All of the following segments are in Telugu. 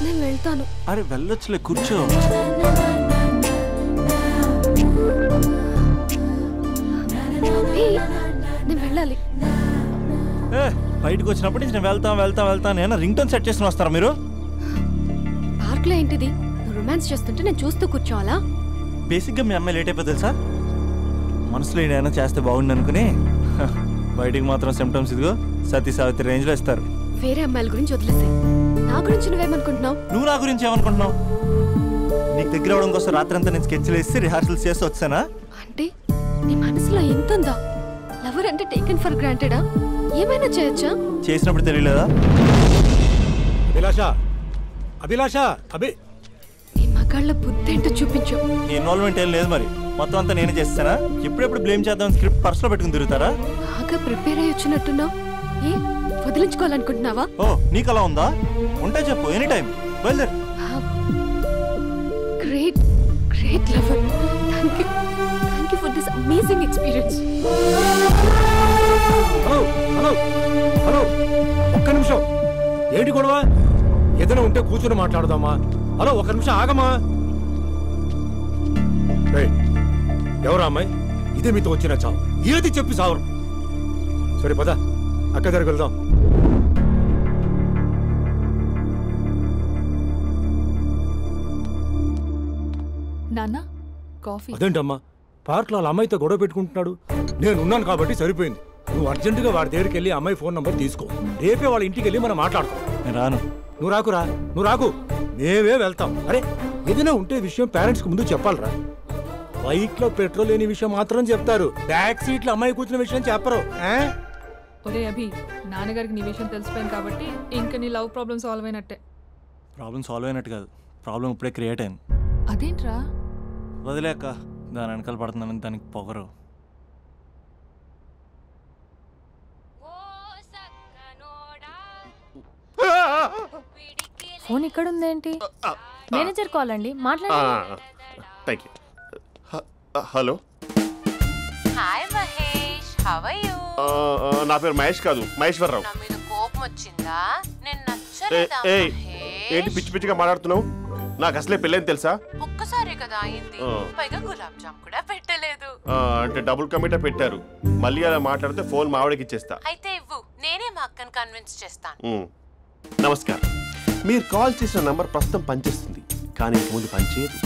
నేను వెళ్తాను. అరే వెళ్ళొచ్చులే, కూర్చో. నేను వెళ్ళాలి. బయటకు వచ్చినప్పటి నుంచి నేను వెళ్తాను ఏమన్నా రింగ్ టోన్ సెట్ చేసుకుని వస్తారా మీరు? పార్క్ లో ఏంటిది? రొమాన్స్ చేస్తుంటే నేను చూస్తూ కూర్చోవాలా? బేసిక్గా మీ అమ్మాయి లేట్ అయిపోతుంది సార్. మనసులో ఏదైనా చేస్తే బాగుంది అనుకుని బయటికి మాత్రం సిమ్టమ్స్ ఇదిగో సతీ సావిత్రి రేంజ్లో ఇస్తారు. వేరే అమ్మాయిల గురించి వదిలేసే, నా గురించి నువ్వేమనుకుంటున్నావు? నువ్వు నా గురించి ఏమనుకుంటున్నావు? నీకు దగ్గర అవడం కోసం రాత్రంతా నేను స్కెచ్లు వేసి రిహార్సల్స్ చేసి వచ్చానా? అంటే నీ మనసులో ఎంత ఉందా? లవర్ అంటే టేకెన్ ఫర్ గ్రాంటెడా? ఏమైనా చేయొచ్చా? చేసినప్పుడు తెలియలేదా? అభిలాష నీ మగాళ్ళ బుద్ధి ఏంటో చూపించు. నీ ఇన్వాల్వ్మెంట్ ఏం లేదు మరి, మొత్తం అంతా నేనే చేస్తానా? ఎప్పుడెప్పుడు బ్లేమ్ చేద్దాం స్క్రిప్ట్ పర్సులో పెట్టుకుని తిరుగుతారా? బాగా ప్రిపేర్ అయ్యి వచ్చినట్టున్నావు. ఏ వదిలించుకోవాలనుకుంటున్నావా? ఓ నీకు అలా ఉందా? ఉంటే చెప్పు, ఎనీ టైం బయలుదేరు. Great great lover. Thank you for this amazing experience. Hello ఒక్క నిమిషం. ఏంటి గొడవ? ఏదైనా ఉంటే కూర్చొని మాట్లాడదామా? హలో ఒక్క నిమిషం ఆగమా. ఎవరా అమ్మాయి? ఇదే మీతో వచ్చిన చావు. ఏది చెప్పి సావరు. సరే పద అక్క దగ్గరికి వెళ్దాం. నాన్న కాఫీ. అదేంటమ్మా పార్క్ లో అమ్మాయితో గొడవ పెట్టుకుంటున్నాడు? నేను ఉన్నాను కాబట్టి సరిపోయింది. నువ్వు అర్జెంటుగా వాడి దగ్గరికి వెళ్ళి అమ్మాయి ఫోన్ నంబర్ తీసుకో. రేపే వాళ్ళ ఇంటికి వెళ్ళి మనం మాట్లాడుతాం. నేను రాను. నువ్వు రాకు, మేమే వెళ్తాం. అరే ఏదైనా ఉంటే విషయం పేరెంట్స్ కు ముందు చెప్పాలరా. బైక్ లో పెట్రోల్ లేని విషయం మాత్రం చెప్తారు, బ్యాక్ సీట్ లో అమ్మాయి కూర్చున్న విషయం చెప్పరు. ఒరే అభి, నాన్నగారికి నీ విషయం తెలిసిపోయింది కాబట్టి ఇంకా నీ లవ్ ప్రాబ్లమ్ సాల్వ్ అయినట్టే. ప్రాబ్లం సాల్వ్ అయినట్టు కాదు, ప్రాబ్లం ఇప్పుడే క్రియేట్ అయింది. అదేంట్రా? వదిలేక దాని వెనకాల పడుతుందని దానికి పొగరు. ఫోన్ ఇక్కడ ఉందేంటి? మేనేజర్ కాల్ అండి, మాట్లాడండి. Hello, hi Mahesh, how are you? నా పేరు మహేష్ కాదు, మహేశ్వరరావు. నా మీద కోపం వచ్చిందా? నేను నచ్చలేదా? ఏంటి పిచ్చి పిచ్చిగా మాట్లాడుతున్నావు? నాకు అసలే పెళ్ళని తెలుసా? ఒక్కసారి కదా అయింది, పైగా గులాబ్ జామ్ కూడా పెట్టలేదు. అంటే డబుల్ కమిటా పెట్టారు. మళ్ళీ అలా మాట్లాడితే ఫోన్ మావిడకి ఇచ్చేస్తా. అయితే ఇవ్వు, నేనే మా అక్కని కన్విన్స్ చేస్తాను. నమస్కారం, మీరు కాల్ చేసిన నంబర్ ప్రస్తుతం పనిచేస్తుంది, కానీ ఇంక ముందు పనిచేయదు.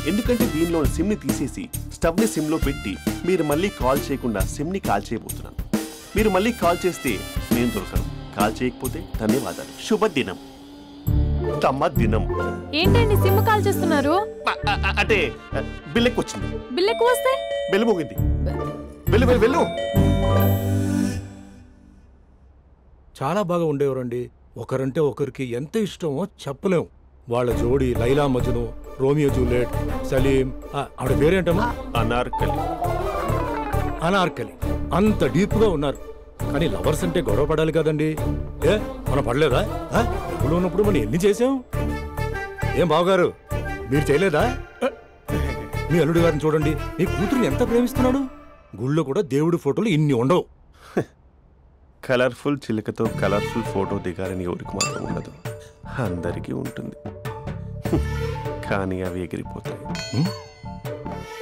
ఎందుకంటే దీనిలో సిమ్ని తీసేసి స్టవ్ని సిమ్లో పెట్టి మీరు మళ్ళీ కాల్ చేయకుండా సిమ్ని కాల్ చేయబోతున్నాను. మీరు మళ్ళీ కాల్ చేస్తే నేను దొరకను, కాల్ చేయకపోతే ధన్యవాదాలు. శుభదినం. తమ దినం. ఏంటండి సిమ్ కాల్ చేస్తున్నారు? అంటే బిల్ ఎక్కువ వచ్చింది. బిల్ ఎక్కువ వస్తే బెల్లు మోగింది. వెళ్ళు. చాలా బాగా ఉండేవారండి. ఒకరంటే ఒకరికి ఎంత ఇష్టమో చెప్పలేము. వాళ్ళ జోడి లైలా మజ్ను, రోమియో జూలియట్, సలీం, ఆవిడ పేరేంటమ్మా? అనార్కలి. అంత డీప్ గా ఉన్నారు. కానీ లవర్స్ అంటే గొడవ పడాలి కదండి. మనం పడలేదా? డబ్బులు ఉన్నప్పుడు మనం ఎన్ని చేసాం? ఏం బావగారు, మీరు చేయలేదా? మీ అల్లుడి గారిని చూడండి, మీ కూతురుని ఎంత ప్రేమిస్తున్నాడు. గుళ్ళో కూడా దేవుడి ఫోటోలు ఇన్ని ఉండవు. కలర్ఫుల్ చిలుకతో కలర్ఫుల్ ఫోటో దిగాలని ఎవరికి మాత్రం ఉండదు, అందరికీ ఉంటుంది. కానీ అవి ఎగిరిపోతాయి.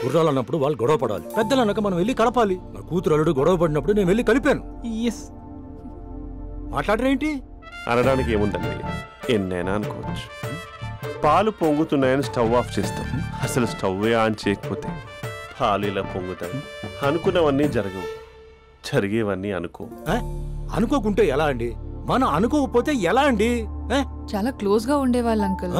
గుర్రాలు అన్నప్పుడు వాళ్ళు గొడవ పడాలి, పెద్దలు అన్నాక మనం వెళ్ళి కలపాలి. నా కూతురు అల్లుడు గొడవ పడినప్పుడు నేను వెళ్ళి కలిపాను. మాట్లాడరేంటి? అనడానికి ఏముందండి, ఎన్నైనా అనుకోవచ్చు. పాలు పొంగుతున్నాయని స్టవ్ ఆఫ్ చేస్తాం, అసలు స్టవ్ ఆన్ చేయకపోతే పాలు ఇలా పొంగుతాయి. అనుకున్నవన్నీ జరగవు, జరిగేవన్నీ అనుకోకుంటే ఎలా అండి? మనం అనుకోకపోతే ఎలా అండి? చాలా క్లోజ్ గా ఉండేవాళ్ళు అంకుల్.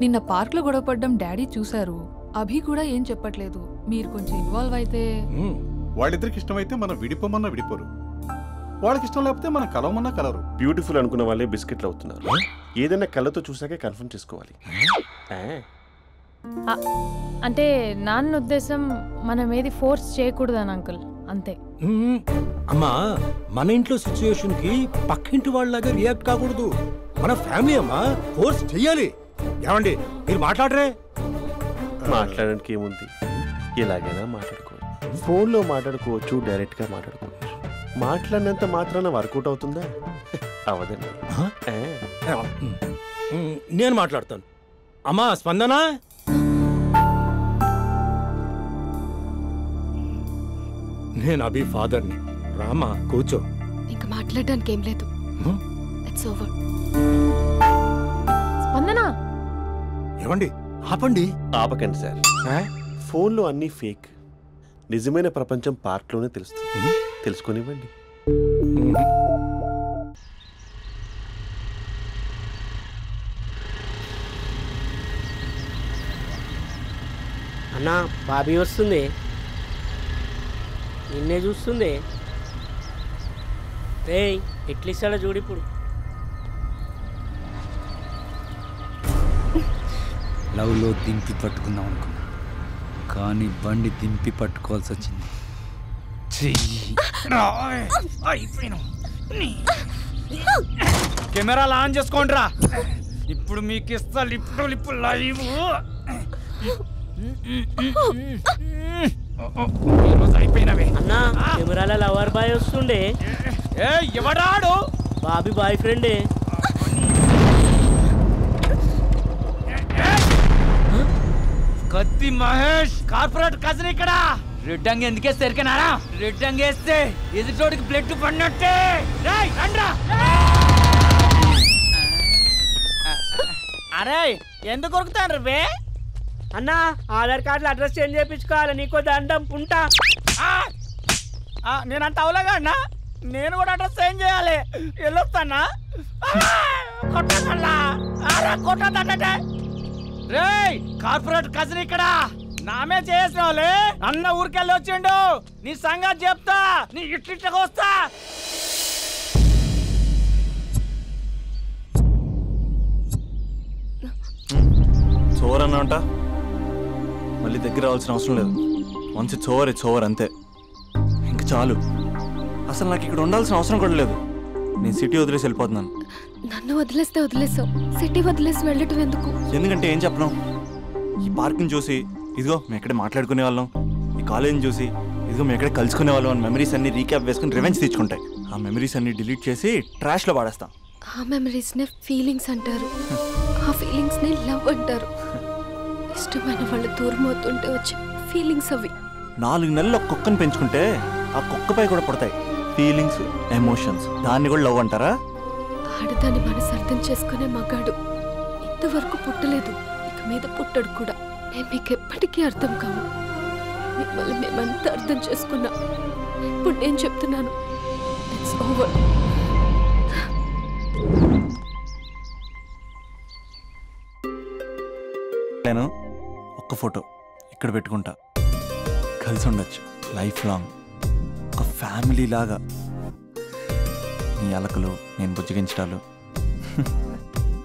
నిన్న పార్క్ లో గొడవపడ్డం డాడీ చూసారు. అభి కూడా ఏం చెప్పట్లేదు. మీరు కొంచెం ఇన్వాల్వ్ అయితే. వాళ్ళిద్దరికి ఇష్టమైతే మనం విడిపోమన్నా విడిపోరు, వాళ్ళకి ఇష్టం లేకపోతే మనం కలవమన్నా కలరు. బ్యూటిఫుల్ అనుకున్న వాళ్ళే బిస్కెట్లు అవుతున్నారు. ఏదైనా కళ్ళతో చూసాకే కన్ఫర్మ్ చేసుకోవాలి. అంటే నాన్న ఉద్దేశం మనం ఏది ఫోర్స్ చేయకూడదని అంకుల్, అంతే. అమ్మా, మన ఇంట్లో సిచ్యుయేషన్ కి పక్కింటి వాళ్ళలాగా రియాక్ట్ కాకూడదు. మన ఫ్యామిలీ అమ్మా, ఫోర్స్ చెయ్యాలి. ఏమండి మీరు మాట్లాడరే? మాట్లాడడానికి ఏముంది, ఎలాగైనా మాట్లాడుకోవచ్చు. ఫోన్లో మాట్లాడుకోవచ్చు, డైరెక్ట్ గా మాట్లాడుకోవచ్చు. మాట్లాడినంత మాత్రాన వర్కౌట్ అవుతుందా? అవదండి. నేను మాట్లాడతాను. అమ్మా స్పందన, నేను అభి ఫాదర్ని. రామా కూర్చో. ఇంకా మాట్లాడడానికి ఏం లేదు. It's over. స్పందన, ఏమండి ఆపండి. ఆపకండి సార్. ఫోన్లో అన్నీ ఫేక్. నిజమైన ప్రపంచం పార్ట్లోనే తెలుస్తుంది. తెలుసుకొనివ్వండి. అన్నా బాబీ వస్తుంది, నిన్నే చూస్తుంది. రేయ్ ఎట్లిస్తాడో చూడు ఇప్పుడు. లవ్లో దింపి పట్టుకుందాం అనుకున్నా, కానీ బండి దింపి పట్టుకోవాల్సి వచ్చింది. కెమెరాలు ఆన్ చేసుకోండి రా. ఇప్పుడు మీకు ఇస్తా లిప్పు లైవ్. అయిపోయినవే అన్నా, కెమెరాల లవర్ బాయ్ వస్తుండే. ఎవడాడు? బాబీ బాయ్ ఫ్రెండే. కత్తి మహేష్ కార్పొరేట్ కజిన్ ఇక్కడ. రెడ్ అంగి ఎందుకేస్తే ఎరికనారా? రెడ్ అంగి వేస్తే ఎదుటోడికి బ్లడ్ పడినట్టే. అరే ఎందుకు కొరుకుతాను రే అన్నా? ఆధార్ కార్డులో అడ్రస్ చేంజ్ చేయించుకోవాలి. నీకో దండం ఉంటా. నేనంత అవలేగా అన్నా, నేను కూడా అడ్రస్ చేంజ్ చేయాలి. వెళ్ళొస్తానా? కొట్టదంటే రే కార్పొరేట్ కజిన్ ఇక్కడ నామే చేసిన వాళ్ళే. అన్న ఊరికెళ్ళి వచ్చిండు, నీ సంగతి చెప్తా. నీ ఇట్లిట్లకి వస్తా. చోర్ అన్నా అంట, మళ్ళీ దగ్గర రావాల్సిన అవసరం లేదు. వన్స్ ఇట్స్ ఓవర్ అంతే. ఇంక చాలు. అసలు నాకు ఇక్కడ ఉండాల్సిన అవసరం కూడా లేదు. నేను సిటీ వదిలేసి వెళ్ళిపోతున్నాను. నన్ను వదిలేస్తే వదిలేసావు, సిటీ వదిలేసి వెళ్ళటం ఎందుకు? ఎందుకంటే ఏం చెప్పను, ఈ పార్క్ని చూసి ఇదిగో మేము ఎక్కడే మాట్లాడుకునే వాళ్ళం, ఈ కాలేజీని చూసి ఇదిగో మేము ఎక్కడే కలుసుకునే వాళ్ళం అని మెమరీస్ అన్ని రీక్యాప్ వేసుకుని రివెంజ్ తెచ్చుకుంటాయి. ఆ మెమరీస్ అన్ని డిలీట్ చేసి ట్రాష్లో పాడేస్తాం. ఆ మెమరీస్నే ఫీలింగ్స్ అంటారు, ఆ ఫీలింగ్స్నే లవ్ అంటారు. ఇష్టమైన వాళ్ళు దూరం అవుతుంటే వచ్చే ఫీలింగ్స్ అవి. 4 నెలలు ఒక కుక్కను పెంచుకుంటే ఆ కుక్కపై కూడా పడతాయి ఫీలింగ్స్, ఎమోషన్స్. దాన్ని కూడా లవ్ అంటారా? ఆడదాని మనసు అర్థం చేసుకునే మగాడు ఇంతవరకు పుట్టలేదు, ఇక మీద పుట్టడు కూడా. మేము మీకు ఎప్పటికీ అర్థం కాము. మిమ్మల్ని మేమంతా అర్థం చేసుకున్నా. ఇప్పుడు నేను చెప్తున్నాను, ఇట్స్ ఓవర్. నేను ఒక్క ఫోటో ఇక్కడ పెట్టుకుంటా, కలిసి ఉండొచ్చు లైఫ్ లాంగ్, ఒక ఫ్యామిలీ లాగా. నీ అలకలు, నేను బుజ్జగించడాలు,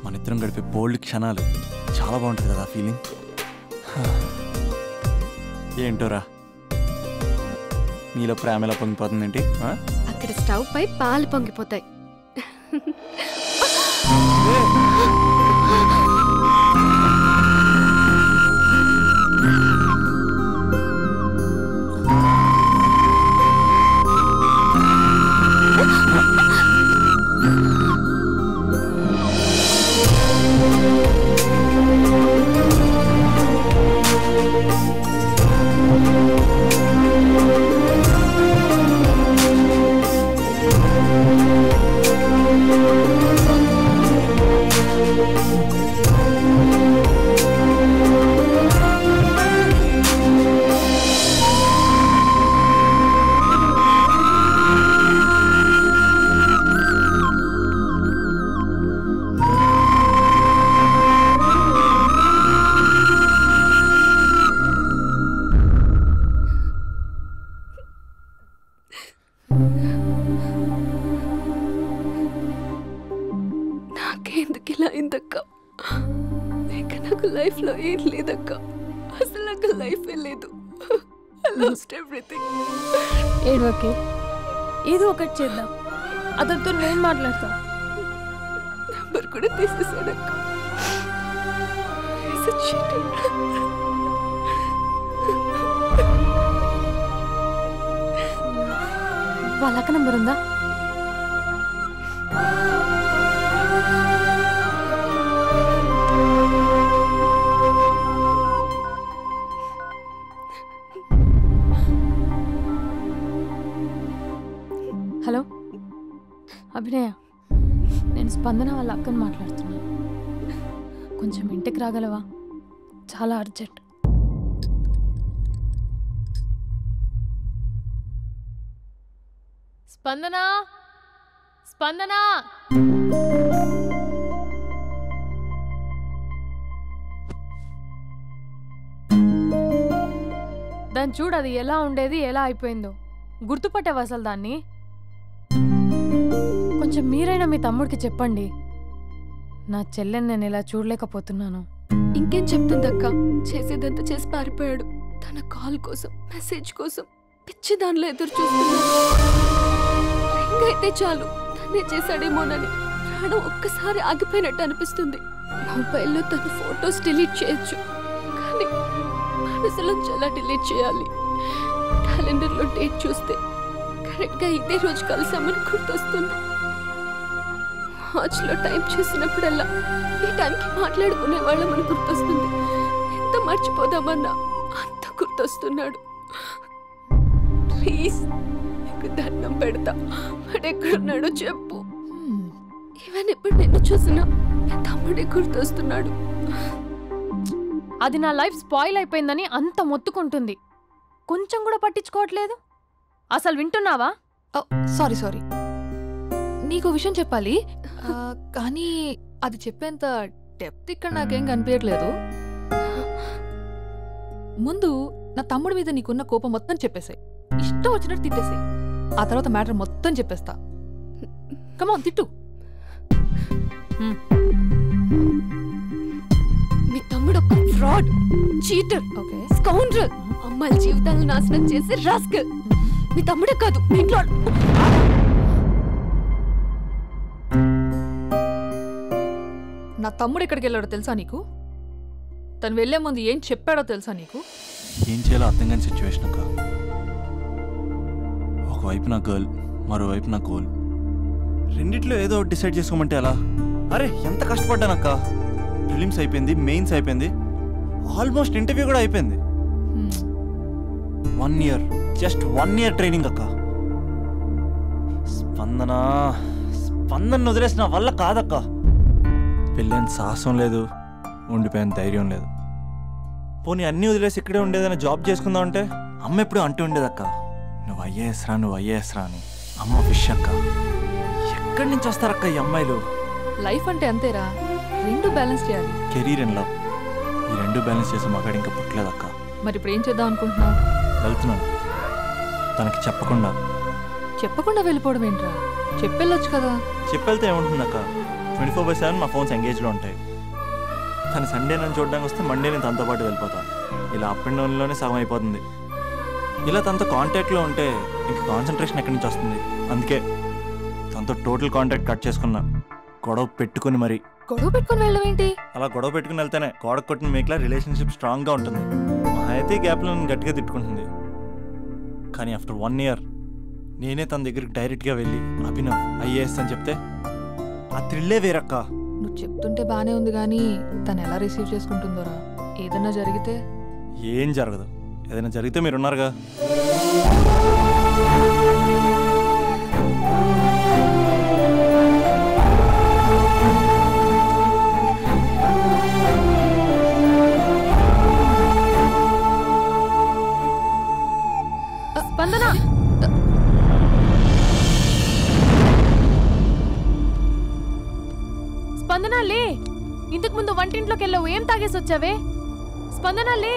మన ఇద్దరం గడిపే బోల్డ్ క్షణాలు. చాలా బాగుంటుంది కదా ఫీలింగ్. ఏంటోరా నీలో ప్రేమ ఎలా పొంగిపోతుంది ఏంటి? అక్కడ స్టవ్ పై పాలు పొంగిపోతాయి. నాకెందుకు ఇలా అయిందక్క? ఇక నాకు లైఫ్లో ఏం లేదక్క. అసలు నాకు లైఫే లేదు. I lost everything. ఏడవకే, ఏదో ఒకటి చేద్దాం. అతనితో నేను మాట్లాడతా. నంబర్ కూడా తీసేసాడక్క. He's a cheater. వాళ్ళ అక్క నంబర్ ఉందా? వినయ, నేను స్పందన వాళ్ళ అక్కని మాట్లాడుతున్నాను. కొంచెం ఇంటికి రాగలవా? చాలా అర్జెంట్. స్పందన, స్పందన. దాన్ని చూడు, అది ఎలా ఉండేది ఎలా అయిపోయిందో. గుర్తుపట్టావు అసలు దాన్ని? కొంచెం మీరైనా మీ తమ్ముడికి చెప్పండి. నా చెల్లెని నేను ఇలా చూడలేకపోతున్నాను. ఇంకేం చెప్తుందక్క? చేసేదంతా చేసి పారిపోయాడు. తన కాల్ కోసం, మెసేజ్ కోసం పిచ్చి దానిలో ఎదురు చూస్తున్నాడు. రింగ్ అయితే చాలు తనే చేశాడేమోనని ప్రాణం ఒక్కసారి ఆగిపోయినట్టు అనిపిస్తుంది. మొబైల్లో తన ఫొటోస్ డిలీట్ చేయొచ్చు, కానీ మనసులోంచి ఎలా డిలీట్ చేయాలి? క్యాలెండర్లో డేట్ చూస్తే కరెక్ట్గా ఇదే రోజు కలిసామని గుర్తొస్తుంది. వాచ్లో టైం చూసినప్పుడల్లా ఈ టైంకి మాట్లాడుకునే వాళ్ళమని గుర్తొస్తుంది. ఎంత మర్చిపోదామన్నా అంత గుర్తొస్తున్నాడు. ప్లీజ్, నీకు దండం పెడతా, వాడెక్కడున్నాడో చెప్పు. ఈవెన్ ఇప్పుడు నిన్ను చూసినా నా తమ్ముడే గుర్తొస్తున్నాడు. అది నా లైఫ్ స్పాయిల్ అయిపోయిందని అంత మొత్తుకుంటుంది. కొంచెం కూడా పట్టించుకోవట్లేదు. అసలు వింటున్నావా? సారీ సారీ, నీకు విషయం చెప్పాలి, కానీ అది చెప్పేంత డెప్త్ ఇక్కడ నాకేం కనిపించట్లేదు. ముందు నా తమ్ముడి మీద నీకున్న కోపం మొత్తం చెప్పేసాయి, ఇష్టం వచ్చినట్టు తిట్టేసాయి. ఆ తర్వాత మ్యాటర్ మొత్తం చెప్పేస్తా. కమాన్, తిట్టు. మీ తమ్ముడు ఒక ఫ్రాడ్, చీటర్, స్కౌండ్రల్, అమ్మాయిల జీవితాలను నాశనం చేసి రాస్కల్. మీ తమ్ముడే కాదు, మీ ఇంట్లో నా తమ్ముడు ఎక్కడికి వెళ్ళాడో తెలుసా నీకు? తను వెళ్లే ముందు ఏం చెప్పాడో తెలుసా నీకు? ఏం చేయాలో అర్థం కాని సిచ్యువేషన్ అక్క. ఒకవైపు నా గర్ల్, మరోవైపు నా గోల్. రెండిట్లో ఏదో డిసైడ్ చేసుకోమంటే ఎలా? అరే ఎంత కష్టపడ్డానక్క. ప్రిలిమ్స్ అయిపోయింది, మెయిన్స్ అయిపోయింది, ఆల్మోస్ట్ ఇంటర్వ్యూ కూడా అయిపోయింది. 1 year, జస్ట్ 1 year ట్రైనింగ్ అక్క. స్పందన వదిలేసిన వల్ల కాదక్క. పెళ్ళైన సాహసం లేదు, ఉండిపోయిన ధైర్యం లేదు. పోనీ అన్నీ వదిలేసి ఇక్కడే ఉండేదని జాబ్ చేసుకుందాం అంటే అమ్మ ఎప్పుడు అంటూ ఉండేదక్క, నువ్వు ఐఏఎస్ రా, నువ్వు ఐఏఎస్ రా అని. అమ్మ ఫిష్ అక్క. ఎక్కడి నుంచి వస్తారక్క ఈ అమ్మాయిలు? లైఫ్ అంటే అంతేరా, రెండు బ్యాలెన్స్ చేయాలి. కెరీర్ అండ్ లవ్, ఈ రెండు బ్యాలెన్స్ చేసే మగాడు ఇంకా పుట్టలేదక్క. మరి ఇప్పుడు ఏం చేద్దాం అనుకుంటున్నావు? వెళ్తున్నాను, తనకి చెప్పకుండా వెళ్ళిపోవడం ఏంట్రా? చెప్పెళ్ళొచ్చు కదా. చెప్పెళ్తే ఏముంటుందక్క, 24/7 మా ఫోన్స్ ఎంగేజ్లో ఉంటాయి. తను సండే నన్ను చూడడానికి వస్తే మండే నేను తనతో పాటు వెళ్ళిపోతాను. ఇలా అప్ అండ్ డౌన్లోనే సగం అయిపోతుంది. ఇలా తనతో కాంటాక్ట్లో ఉంటే ఇంకా కాన్సన్ట్రేషన్ ఎక్కడి నుంచి వస్తుంది? అందుకే తనతో టోటల్ కాంటాక్ట్ కట్ చేసుకున్నా. గొడవ పెట్టుకుని వెళ్ళడం ఏంటి? అలా గొడవ పెట్టుకుని వెళ్తేనే గోడ కొట్టిన మేకలా రిలేషన్షిప్ స్ట్రాంగ్గా ఉంటుంది. మా అయితే గ్యాప్లో నన్ను గట్టిగా తిట్టుకుంటుంది. కానీ ఆఫ్టర్ 1 year నేనే తన దగ్గరికి డైరెక్ట్గా వెళ్ళి అభినవ్ ఐఏఎస్ అని చెప్తే ఆ థ్రిల్లే వేరక్క. నువ్వు చెప్తుంటే బానే ఉంది, కానీ తను ఎలా రిసీవ్ చేసుకుంటుందోరా? ఏదైనా జరిగితే? ఏం జరగదు, ఏదైనా జరిగితే మీరున్నారుగా. స్పందన, స్పందన లే. ఇంతకు ముందు వంటింట్లోకి వెళ్ళావు, ఏం తాగేసి వచ్చావే? స్పందన లే.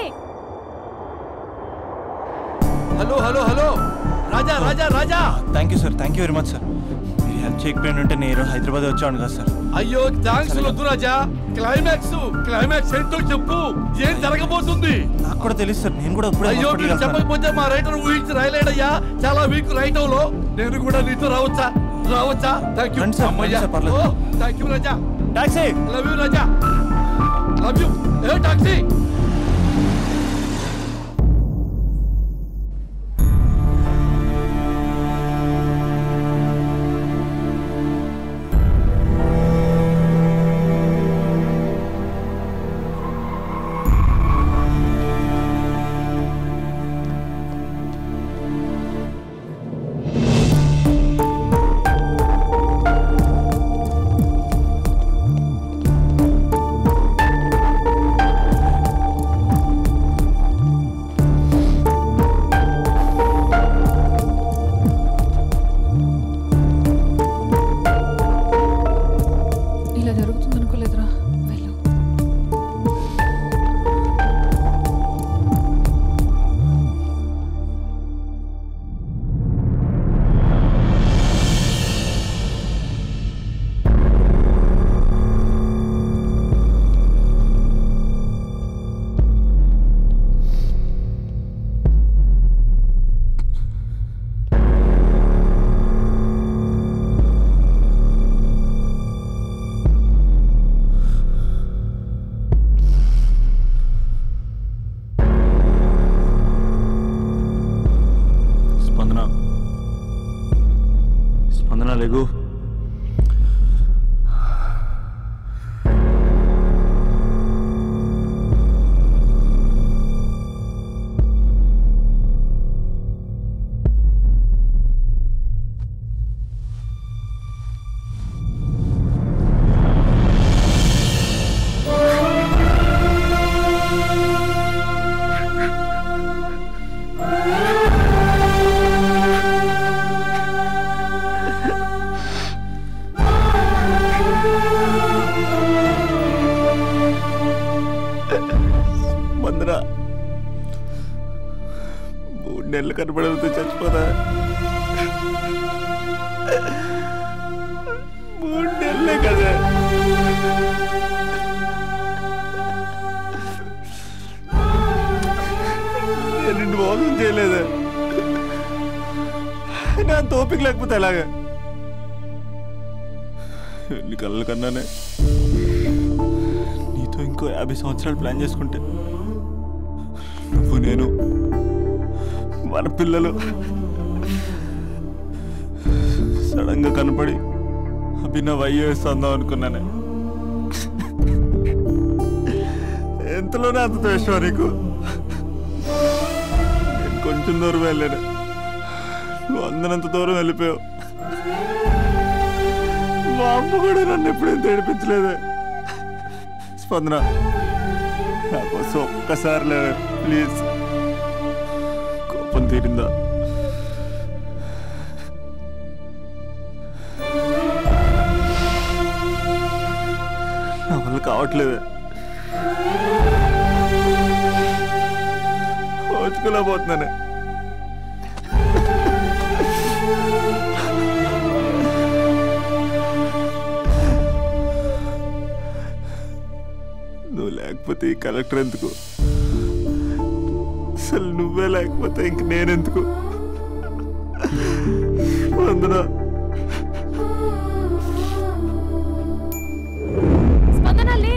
Hello hello hello, Raja Raja Raja. Thank you sir, thank you very much sir. మీరు హెల్ప్ చేయకపోయిన ఉంటే నేను ఈరోజు హైదరాబాద్ వచ్చాను కదా సార్. అయ్యో థ్యాంక్స్ వద్దు రాజా. క్లైమాక్స్ ఏంటో చెప్పు, ఏం జరగబోతుంది? నాకు కూడా తెలుసు సార్, నేను కూడా అయ్యో మీరు చెప్పకపోతే మా రైటర్ ఊహించి రాయలేడయ్యా. చాలా వీక్ రైటవ్ లో నేను కూడా నీతో రావచ్చా? థ్యాంక్ యూ అమ్మయ్యా. Thank you Raja. Taxi. Love you Raja, love you. ఏ టాక్సీ. లెగు. వందనా 3 నెలలు కనపడవుతూ చచ్చిపోదా? 3 నెలలే కదా. నేను నిన్ను మోసం చేయలేదా? నా తోపిక లేకపోతే ఎలాగా? ఎన్ని కళ్ళ కన్నానే నీతో ఇంకో 50 సంవత్సరాలు ప్లాన్ చేసుకుంటే నువ్వు నేను మన పిల్లలు సడన్గా కనపడి అభినవ్ ఐఏఎస్ అందాం అనుకున్నానే. ఎంతలోనే అంత ద్వేషం నీకు. నేను కొంచెం దూరం వెళ్ళాను, నువ్వు అందనంత దూరం వెళ్ళిపోయావు. మా అమ్మ కూడా నన్ను ఎప్పుడేం ఏడిపించలేదే. స్పందన, నా కోసం ఒక్కసారి లేదు ప్లీజ్. కోపం తీరిందా? నా వల్ల కావట్లేదే. ఓచుకోలేకపోతున్నానే. నువ్వు లేకపోతే ఈ కలెక్టర్ ఎందుకు? అసలు నువ్వే లేకపోతే ఇంక నేనెందుకు? వందనా. స్పందనలే,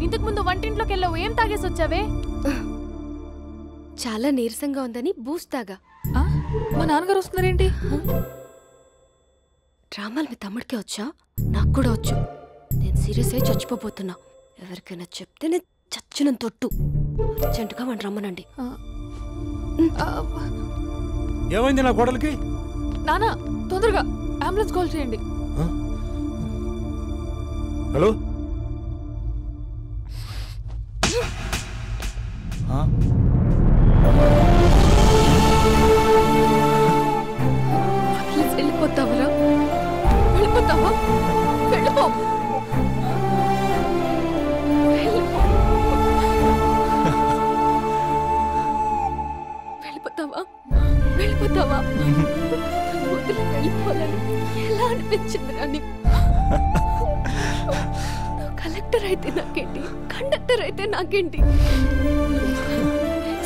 ఇంతకు ముందు వంటింట్లోకి వెళ్ళావు, ఏం తాగేసి వచ్చావే? చాలా నీరసంగా ఉందని బూస్ట్ తాగా. మా నాన్నగారు వస్తున్నారేంటి? డ్రామాలు మీ తమ్ముడికే వచ్చా? నాకు కూడా వచ్చు. నేను సీరియస్ అయి చచ్చిపోతున్నా. ఎవరికైనా చెప్తే నేను చచ్చిన తొట్టు. అర్జెంటుగా వాడిని రమ్మనండి. ఏమైంది నా కోడలికి? నానా, తొందరగా అంబులెన్స్ కాల్ చేయండి. హలో, వెళ్ళిపోతావరా? వెళ్ళిపోతావా? వెళ్ళిపో. వెళ్ళిపోతావా? వెళ్ళిపోతావా? వదిలి వెళ్ళిపోవాలని ఎలా అనిపించిందిరా నీకు? కలెక్టర్ అయితే నాకేంటి, కండక్టర్ అయితే నాకేంటి?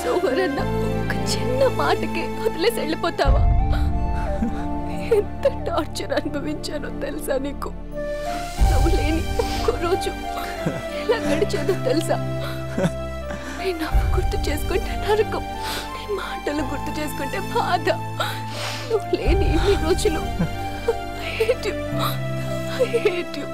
సోమరన్న ఒక చిన్న మాటకి వదిలేసి వెళ్ళిపోతావా? ఎంత టార్చర్ అనుభవించానో తెలుసా నీకు? నువ్వు లేని ఒక్క రోజు ఎలా గడిచేదో తెలుసా? నీ నవ్వు గుర్తు చేసుకుంటే నరకం, నీ మాటలు గుర్తు చేసుకుంటే బాధ. నువ్వు లేని ఇన్ని రోజులు I hate you. I hate you.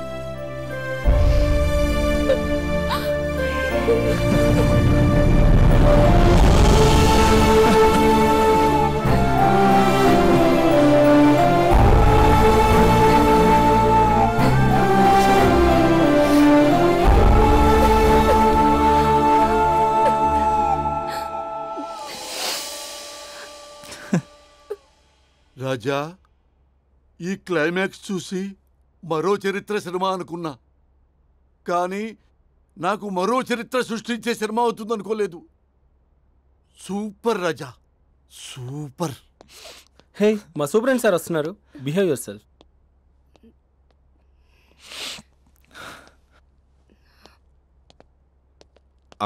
రాజా, ఈ క్లైమాక్స్ చూసి మరో చరిత్ర సినిమా అనుకున్నా, కానీ నాకు మరో చరిత్ర సృష్టించే సినిమా అవుతుంది అనుకోలేదు. సూపర్ రాజా, సూపర్. హే, మా సూపరింటెండెంట్ సార్ వస్తున్నారు. Behave your self.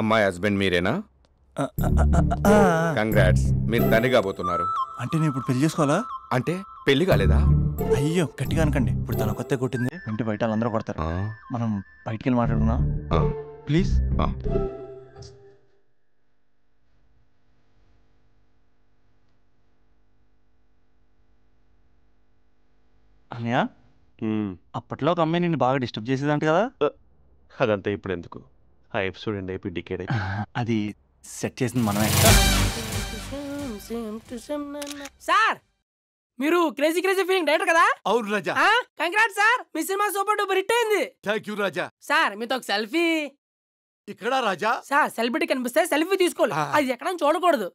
అమ్మాయి హస్బెండ్ మీరేనా? కంగ్రాట్స్, మీరు తండ్రి కాబోతున్నారు. అంటే నేను ఇప్పుడు పెళ్లి చేసుకోవాలా? అంటే పెళ్లి కాలేదా? అయ్యో, గట్టిగా అనకండి. ఇప్పుడు తన కొత్త కొట్టింది, ఇంటి బయట వాళ్ళందరూ కొడతారు. మనం బయటికి వెళ్ళి మాట్లాడుకున్నా ప్లీజ్. అన్నయ్య, అప్పట్లో ఒక అమ్మాయి నిన్ను బాగా డిస్టర్బ్ చేసేదంట కదా. అదంతా ఇప్పుడు ఎందుకు, ఆ ఎపిసోడ్ ఎండ్ అయిపోయి డికేడ్ అయిపోయి. అది సెట్ చేసింది మనమే. సార్ మీరు క్రేజీ క్రేజీ ఫీలింగ్ డైరెక్టర్ కదా? అవును రాజా. కంగ్రాట్స్ సార్, మీ సినిమా సూపర్ డూపర్ హిట్ అయింది. Thank you Raja. సార్ మీతో ఒక సెల్ఫీ. ఇక్కడ రాజా. సార్ సెలబ్రిటీ కనిపిస్తే సెల్ఫీ తీసుకోవాలి, అది ఎక్కడ చూడకూడదు.